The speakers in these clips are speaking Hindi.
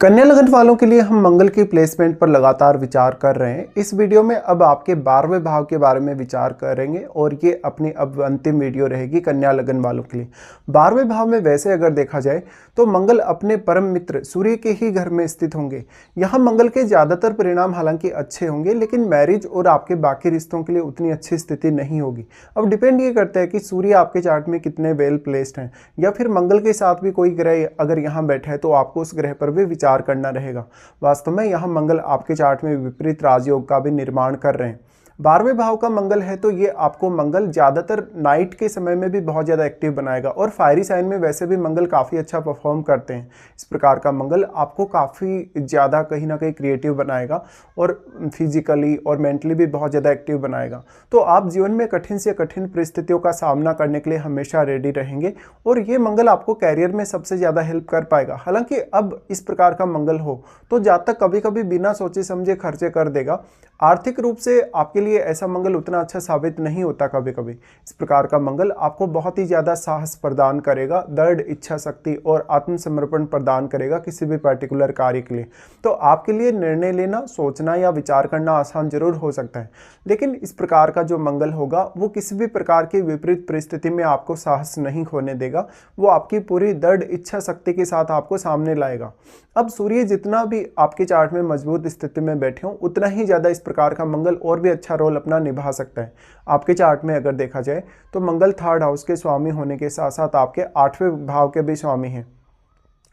कन्या लगन वालों के लिए हम मंगल की प्लेसमेंट पर लगातार विचार कर रहे हैं। इस वीडियो में अब आपके 12वें भाव के बारे में विचार करेंगे और ये अपनी अब अंतिम वीडियो रहेगी कन्या लगन वालों के लिए। 12वें भाव में वैसे अगर देखा जाए तो मंगल अपने परम मित्र सूर्य के ही घर में स्थित होंगे। यहाँ मंगल के ज़्यादातर परिणाम हालांकि अच्छे होंगे, लेकिन मैरिज और आपके बाकी रिश्तों के लिए उतनी अच्छी स्थिति नहीं होगी। अब डिपेंड ये करता है कि सूर्य आपके चार्ट में कितने वेल प्लेस्ड हैं, या फिर मंगल के साथ भी कोई ग्रह अगर यहाँ बैठा है तो आपको उस ग्रह पर भी विचार करना रहेगा। वास्तव में यहाँ मंगल आपके चार्ट में विपरीत राजयोग का भी निर्माण कर रहे हैं। 12वें भाव का मंगल है तो ये आपको मंगल ज़्यादातर नाइट के समय में भी बहुत ज़्यादा एक्टिव बनाएगा, और फायरी साइन में वैसे भी मंगल काफ़ी अच्छा परफॉर्म करते हैं। इस प्रकार का मंगल आपको काफ़ी ज़्यादा कहीं ना कहीं क्रिएटिव बनाएगा और फिजिकली और मेंटली भी बहुत ज़्यादा एक्टिव बनाएगा। तो आप जीवन में कठिन से कठिन परिस्थितियों का सामना करने के लिए हमेशा रेडी रहेंगे, और ये मंगल आपको कैरियर में सबसे ज़्यादा हेल्प कर पाएगा। हालांकि अब इस प्रकार का मंगल हो तो जातक कभी कभी बिना सोचे समझे खर्चे कर देगा। आर्थिक रूप से आपके लिए ऐसा मंगल उतना अच्छा साबित नहीं होता कभी कभी। इस प्रकार का मंगल आपको बहुत ही ज़्यादा साहस प्रदान करेगा, दृढ़ इच्छा शक्ति और आत्मसमर्पण प्रदान करेगा किसी भी पर्टिकुलर कार्य के लिए। तो आपके लिए निर्णय लेना, सोचना या विचार करना आसान जरूर हो सकता है, लेकिन इस प्रकार का जो मंगल होगा वो किसी भी प्रकार की विपरीत परिस्थिति में आपको साहस नहीं खोने देगा। वो आपकी पूरी दृढ़ इच्छा शक्ति के साथ आपको सामने लाएगा। अब सूर्य जितना भी आपके चार्ट में मजबूत स्थिति में बैठे हों, उतना ही ज़्यादा इस प्रकार का मंगल और भी अच्छा रोल अपना निभा सकता है। आपके चार्ट में अगर देखा जाए तो मंगल 3rd हाउस के स्वामी होने के साथ साथ आपके 8वें भाव के भी स्वामी हैं।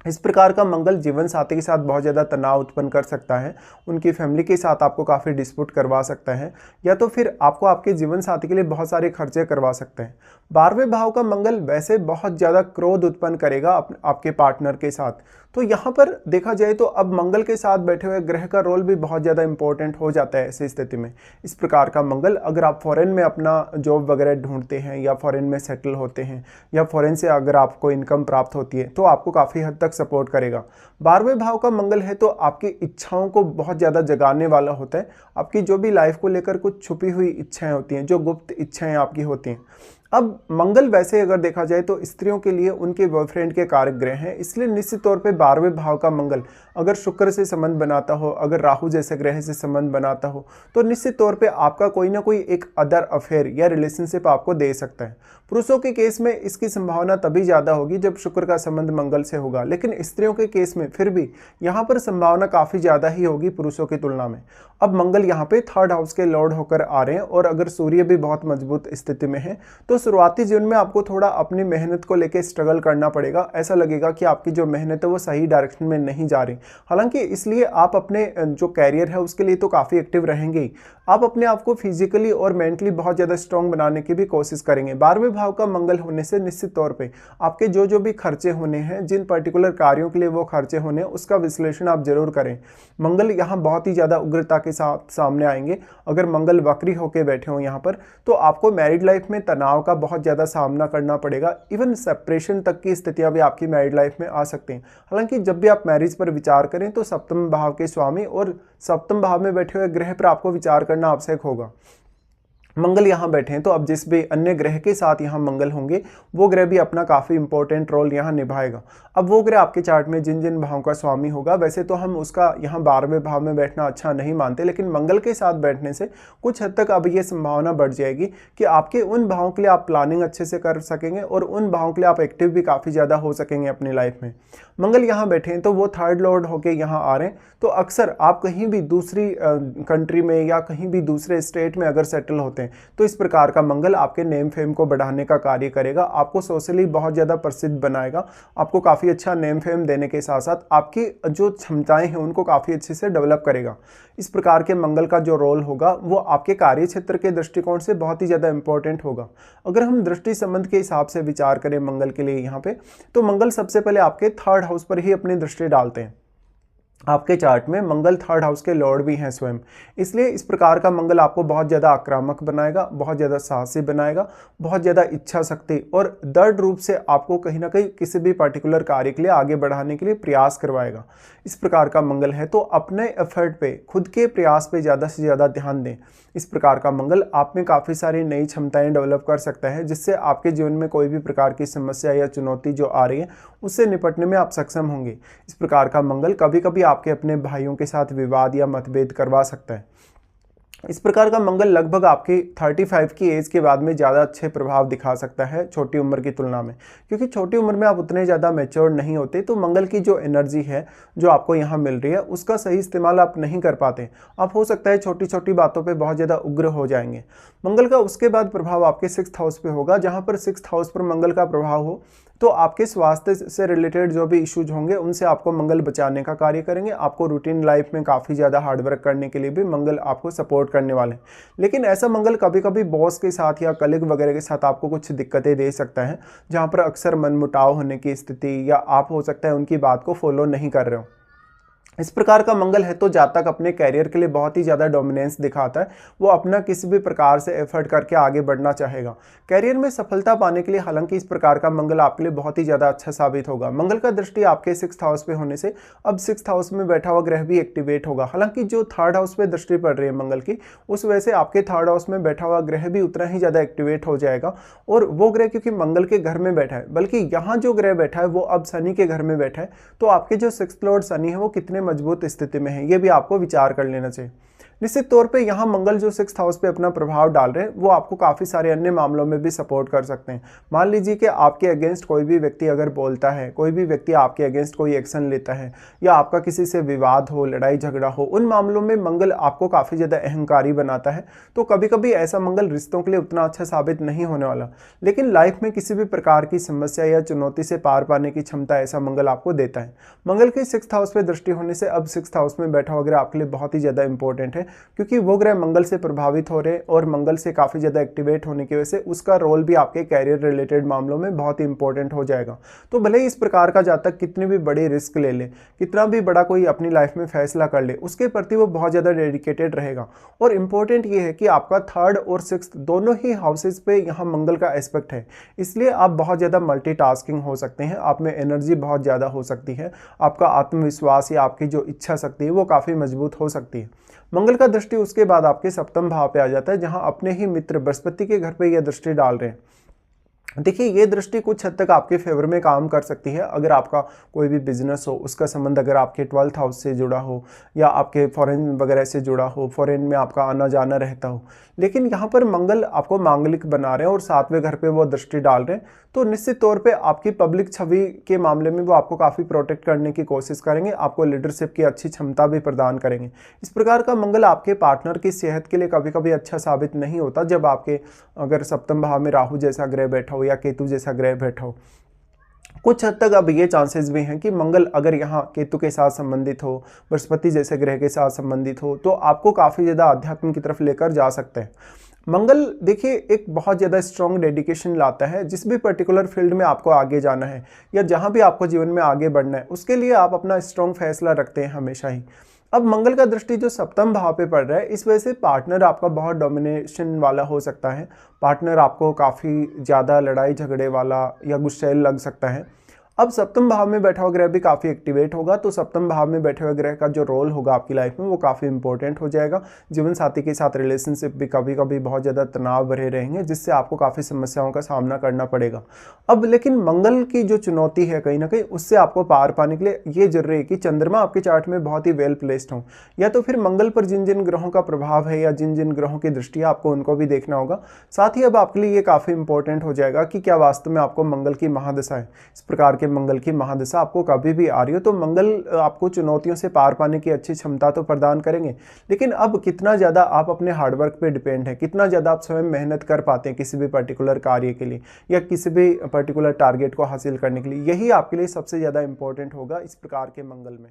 इस प्रकार का मंगल जीवन साथी के साथ बहुत ज़्यादा तनाव उत्पन्न कर सकता है, उनकी फैमिली के साथ आपको काफ़ी डिस्प्यूट करवा सकता है, या तो फिर आपको आपके जीवन साथी के लिए बहुत सारे खर्चे करवा सकते हैं। 12वें भाव का मंगल वैसे बहुत ज़्यादा क्रोध उत्पन्न करेगा आपके पार्टनर के साथ। तो यहाँ पर देखा जाए तो अब मंगल के साथ बैठे हुए ग्रह का रोल भी बहुत ज़्यादा इंपॉर्टेंट हो जाता है ऐसी स्थिति में। इस प्रकार का मंगल अगर आप फॉरेन में अपना जॉब वगैरह ढूंढते हैं या फॉरेन में सेटल होते हैं या फॉरेन से अगर आपको इनकम प्राप्त होती है तो आपको काफ़ी हद तक सपोर्ट करेगा। 12वें भाव का मंगल है तो आपकी इच्छाओं को बहुत ज़्यादा जगाने वाला होता है। आपकी जो भी लाइफ को लेकर कुछ छुपी हुई इच्छाएं होती हैं, जो गुप्त इच्छाएं आपकी होती हैं। अब मंगल वैसे अगर देखा जाए तो स्त्रियों के लिए उनके बॉयफ्रेंड के कारक ग्रह हैं, इसलिए निश्चित तौर पे 12वें भाव का मंगल अगर शुक्र से संबंध बनाता हो, अगर राहु जैसे ग्रह से संबंध बनाता हो, तो निश्चित तौर पे आपका कोई ना कोई एक अदर अफेयर या रिलेशनशिप आपको दे सकता है। पुरुषों के केस में इसकी संभावना तभी ज़्यादा होगी जब शुक्र का संबंध मंगल से होगा, लेकिन स्त्रियों के केस में फिर भी यहाँ पर संभावना काफ़ी ज़्यादा ही होगी पुरुषों की तुलना में। अब मंगल यहाँ पे 3rd हाउस के लॉर्ड होकर आ रहे हैं, और अगर सूर्य भी बहुत मजबूत स्थिति में है तो शुरुआती जीवन में आपको थोड़ा अपनी मेहनत को लेकर स्ट्रगल करना पड़ेगा। ऐसा लगेगा कि आपकी जो मेहनत है वो सही डायरेक्शन में नहीं जा रही। हालांकि इसलिए आप अपने जो कैरियर है उसके लिए तो काफ़ी एक्टिव रहेंगे ही। आप अपने आप को फिजिकली और मेंटली बहुत ज़्यादा स्ट्रॉन्ग बनाने की भी कोशिश करेंगे। 12वें भाव का मंगल होने से निश्चित तौर पे आपके जो भी खर्चे होने हैं, जिन पर्टिकुलर कार्यों के लिए वो खर्चे होने हैं, उसका विश्लेषण आप जरूर करें। मंगल यहाँ बहुत ही ज़्यादा उग्रता के साथ सामने आएंगे। अगर मंगल वक्री होकर बैठे हो यहाँ पर तो आपको मैरिड लाइफ में तनाव का बहुत ज़्यादा सामना करना पड़ेगा। इवन सेपरेशन तक की स्थितियाँ भी आपकी मैरिड लाइफ में आ सकती हैं। हालांकि जब भी आप मैरिज पर विचार करें तो 7वें भाव के स्वामी और 7वें भाव में बैठे हुए ग्रह पर आपको विचार करना आवश्यक होगा। मंगल यहाँ बैठे हैं तो अब जिस भी अन्य ग्रह के साथ यहाँ मंगल होंगे वो ग्रह भी अपना काफ़ी इंपॉर्टेंट रोल यहाँ निभाएगा। अब वो ग्रह आपके चार्ट में जिन जिन भावों का स्वामी होगा, वैसे तो हम उसका यहाँ 12वें भाव में बैठना अच्छा नहीं मानते, लेकिन मंगल के साथ बैठने से कुछ हद तक अब ये संभावना बढ़ जाएगी कि आपके उन भावों के लिए आप प्लानिंग अच्छे से कर सकेंगे और उन भावों के लिए आप एक्टिव भी काफ़ी ज़्यादा हो सकेंगे अपनी लाइफ में। मंगल यहाँ बैठे हैं तो वो 3rd लॉर्ड होके यहाँ आ रहे हैं, तो अक्सर आप कहीं भी दूसरी कंट्री में या कहीं भी दूसरे स्टेट में अगर सेटल होते हैं तो इस प्रकार का मंगल आपके नेम फेम को बढ़ाने का कार्य करेगा। आपको सोशली बहुत ज़्यादा प्रसिद्ध बनाएगा, आपको काफ़ी अच्छा नेम फेम देने के साथ साथ आपकी जो क्षमताएं हैं उनको काफ़ी अच्छे से डेवलप करेगा। इस प्रकार के मंगल का जो रोल होगा वो आपके कार्य क्षेत्र के दृष्टिकोण से बहुत ही ज़्यादा इंपॉर्टेंट होगा। अगर हम दृष्टि संबंध के हिसाब से विचार करें मंगल के लिए यहाँ पे, तो मंगल सबसे पहले आपके 3rd हाउस पर ही अपनी दृष्टि डालते हैं। आपके चार्ट में मंगल थर्ड हाउस के लॉर्ड भी हैं स्वयं, इसलिए इस प्रकार का मंगल आपको बहुत ज़्यादा आक्रामक बनाएगा, बहुत ज़्यादा साहसी बनाएगा, बहुत ज़्यादा इच्छा शक्ति और दृढ़ रूप से आपको कहीं ना कहीं किसी भी पर्टिकुलर कार्य के लिए आगे बढ़ाने के लिए प्रयास करवाएगा। इस प्रकार का मंगल है, तो अपने एफर्ट पे, खुद के प्रयास पे ज़्यादा से ज़्यादा ध्यान दें। इस प्रकार का मंगल आप में काफ़ी सारी नई क्षमताएं डेवलप कर सकता है, जिससे आपके जीवन में कोई भी प्रकार की समस्या या चुनौती जो आ रही है उससे निपटने में आप सक्षम होंगे। इस प्रकार का मंगल कभी कभी आपके अपने भाइयों के साथ विवाद या मतभेद करवा सकता है। इस प्रकार का मंगल लगभग आपकी 35 की एज के बाद में ज़्यादा अच्छे प्रभाव दिखा सकता है छोटी उम्र की तुलना में, क्योंकि छोटी उम्र में आप उतने ज़्यादा मैच्योर नहीं होते, तो मंगल की जो एनर्जी है जो आपको यहाँ मिल रही है उसका सही इस्तेमाल आप नहीं कर पाते। आप हो सकता है छोटी छोटी बातों पे बहुत ज़्यादा उग्र हो जाएंगे। मंगल का उसके बाद प्रभाव आपके 6th हाउस पे होगा, जहाँ पर 6th हाउस पर मंगल का प्रभाव हो तो आपके स्वास्थ्य से रिलेटेड जो भी इश्यूज होंगे उनसे आपको मंगल बचाने का कार्य करेंगे। आपको रूटीन लाइफ में काफ़ी ज़्यादा हार्डवर्क करने के लिए भी मंगल आपको सपोर्ट करने वाले हैं। लेकिन ऐसा मंगल कभी कभी बॉस के साथ या कलीग वगैरह के साथ आपको कुछ दिक्कतें दे सकता है, जहाँ पर अक्सर मनमुटाव होने की स्थिति, या आप हो सकता है उनकी बात को फॉलो नहीं कर रहे हो। इस प्रकार का मंगल है तो जातक अपने कैरियर के लिए बहुत ही ज़्यादा डोमिनेंस दिखाता है, वो अपना किसी भी प्रकार से एफर्ट करके आगे बढ़ना चाहेगा कैरियर में सफलता पाने के लिए। हालांकि इस प्रकार का मंगल आपके लिए बहुत ही ज़्यादा अच्छा साबित होगा। मंगल का दृष्टि आपके 6th हाउस पे होने से अब 6th हाउस में बैठा हुआ ग्रह भी एक्टिवेट होगा। हालांकि जो 3rd हाउस पे दृष्टि पड़ रही है मंगल की, उस वजह से आपके 3rd हाउस में बैठा हुआ ग्रह भी उतना ही ज़्यादा एक्टिवेट हो जाएगा। और वो ग्रह क्योंकि मंगल के घर में बैठा है, बल्कि यहाँ जो ग्रह बैठा है वो अब शनि के घर में बैठा है, तो आपके जो 6th लॉर्ड शनि है वो कितने मजबूत स्थिति में है ये भी आपको विचार कर लेना चाहिए। निश्चित तौर पे यहाँ मंगल जो 6th हाउस पे अपना प्रभाव डाल रहे हैं वो आपको काफ़ी सारे अन्य मामलों में भी सपोर्ट कर सकते हैं। मान लीजिए कि आपके अगेंस्ट कोई भी व्यक्ति अगर बोलता है, कोई भी व्यक्ति आपके अगेंस्ट कोई एक्शन लेता है, या आपका किसी से विवाद हो, लड़ाई झगड़ा हो, उन मामलों में मंगल आपको काफ़ी ज़्यादा अहंकारी बनाता है। तो कभी कभी ऐसा मंगल रिश्तों के लिए उतना अच्छा साबित नहीं होने वाला, लेकिन लाइफ में किसी भी प्रकार की समस्या या चुनौती से पार पाने की क्षमता ऐसा मंगल आपको देता है। मंगल के 6th हाउस पे दृष्टि होने से अब 6th हाउस में बैठा हुआ ग्रह आपके लिए बहुत ही ज़्यादा इंपॉर्टेंट है, क्योंकि वो ग्रह मंगल से प्रभावित हो रहे हैं और मंगल से काफ़ी ज़्यादा एक्टिवेट होने की वजह से उसका रोल भी आपके कैरियर रिलेटेड मामलों में बहुत ही इंपॉर्टेंट हो जाएगा। तो भले ही इस प्रकार का जातक कितनी भी बड़ी रिस्क ले ले, कितना भी बड़ा कोई अपनी लाइफ में फैसला कर ले, उसके प्रति वो बहुत ज़्यादा डेडिकेटेड रहेगा। और इम्पोर्टेंट ये है कि आपका 3rd और 6th दोनों ही हाउसेज पे यहाँ मंगल का एस्पेक्ट है, इसलिए आप बहुत ज़्यादा मल्टीटास्किंग हो सकते हैं, आप में एनर्जी बहुत ज़्यादा हो सकती है, आपका आत्मविश्वास या आपकी जो इच्छा शक्ति है वो काफ़ी मजबूत हो सकती है। मंगल का दृष्टि उसके बाद आपके 7वें भाव पे आ जाता है, जहां अपने ही मित्र बृहस्पति के घर पे यह दृष्टि डाल रहे हैं। देखिए ये दृष्टि कुछ हद तक आपके फेवर में काम कर सकती है अगर आपका कोई भी बिजनेस हो, उसका संबंध अगर आपके 12th हाउस से जुड़ा हो, या आपके फॉरेन वगैरह से जुड़ा हो, फॉरेन में आपका आना जाना रहता हो। लेकिन यहाँ पर मंगल आपको मांगलिक बना रहे हैं और 7वें घर पे वो दृष्टि डाल रहे हैं, तो निश्चित तौर पे आपकी पब्लिक छवि के मामले में वो आपको काफ़ी प्रोटेक्ट करने की कोशिश करेंगे, आपको लीडरशिप की अच्छी क्षमता भी प्रदान करेंगे। इस प्रकार का मंगल आपके पार्टनर की सेहत के लिए कभी कभी अच्छा साबित नहीं होता, जब आपके अगर 7वें भाव में राहु जैसा ग्रह बैठा हो या केतु जैसा ग्रह बैठा हो। कुछ हद तक अब ये चांसेस भी हैं कि मंगल अगर यहाँ केतु के साथ संबंधित हो, बृहस्पति जैसे ग्रह के साथ संबंधित हो, तो आपको काफ़ी ज़्यादा अध्यात्म की तरफ लेकर जा सकते हैं। मंगल देखिए एक बहुत ज़्यादा स्ट्रॉन्ग डेडिकेशन लाता है, जिस भी पर्टिकुलर फील्ड में आपको आगे जाना है या जहाँ भी आपको जीवन में आगे बढ़ना है, उसके लिए आप अपना स्ट्रॉन्ग फैसला रखते हैं हमेशा ही। अब मंगल का दृष्टि जो 7वें भाव पे पड़ रहा है, इस वजह से पार्टनर आपका बहुत डोमिनेशन वाला हो सकता है, पार्टनर आपको काफ़ी ज़्यादा लड़ाई झगड़े वाला या गुस्सैल लग सकता है। अब 7वें भाव में बैठा हुआ ग्रह भी काफ़ी एक्टिवेट होगा, तो 7वें भाव में बैठे हुए ग्रह का जो रोल होगा आपकी लाइफ में वो काफ़ी इंपॉर्टेंट हो जाएगा। जीवन साथी के साथ रिलेशनशिप भी कभी कभी बहुत ज़्यादा तनाव भरे रहेंगे, जिससे आपको काफ़ी समस्याओं का सामना करना पड़ेगा। अब लेकिन मंगल की जो चुनौती है कहीं ना कहीं उससे आपको पार पाने के लिए ये जरूरी है कि चंद्रमा आपके चार्ट में बहुत ही वेल प्लेस्ड हो, या तो फिर मंगल पर जिन जिन ग्रहों का प्रभाव है या जिन जिन ग्रहों की दृष्टि है आपको उनको भी देखना होगा। साथ ही अब आपके लिए ये काफ़ी इंपॉर्टेंट हो जाएगा कि क्या वास्तव में आपको मंगल की महादशा है। इस प्रकार के मंगल की महादशा आपको कभी भी आ रही हो तो मंगल आपको चुनौतियों से पार पाने की अच्छी क्षमता तो प्रदान करेंगे, लेकिन अब कितना ज़्यादा आप अपने हार्डवर्क पे डिपेंड है, कितना ज़्यादा आप स्वयं मेहनत कर पाते हैं किसी भी पर्टिकुलर कार्य के लिए या किसी भी पर्टिकुलर टारगेट को हासिल करने के लिए, यही आपके लिए सबसे ज़्यादा इंपॉर्टेंट होगा इस प्रकार के मंगल में।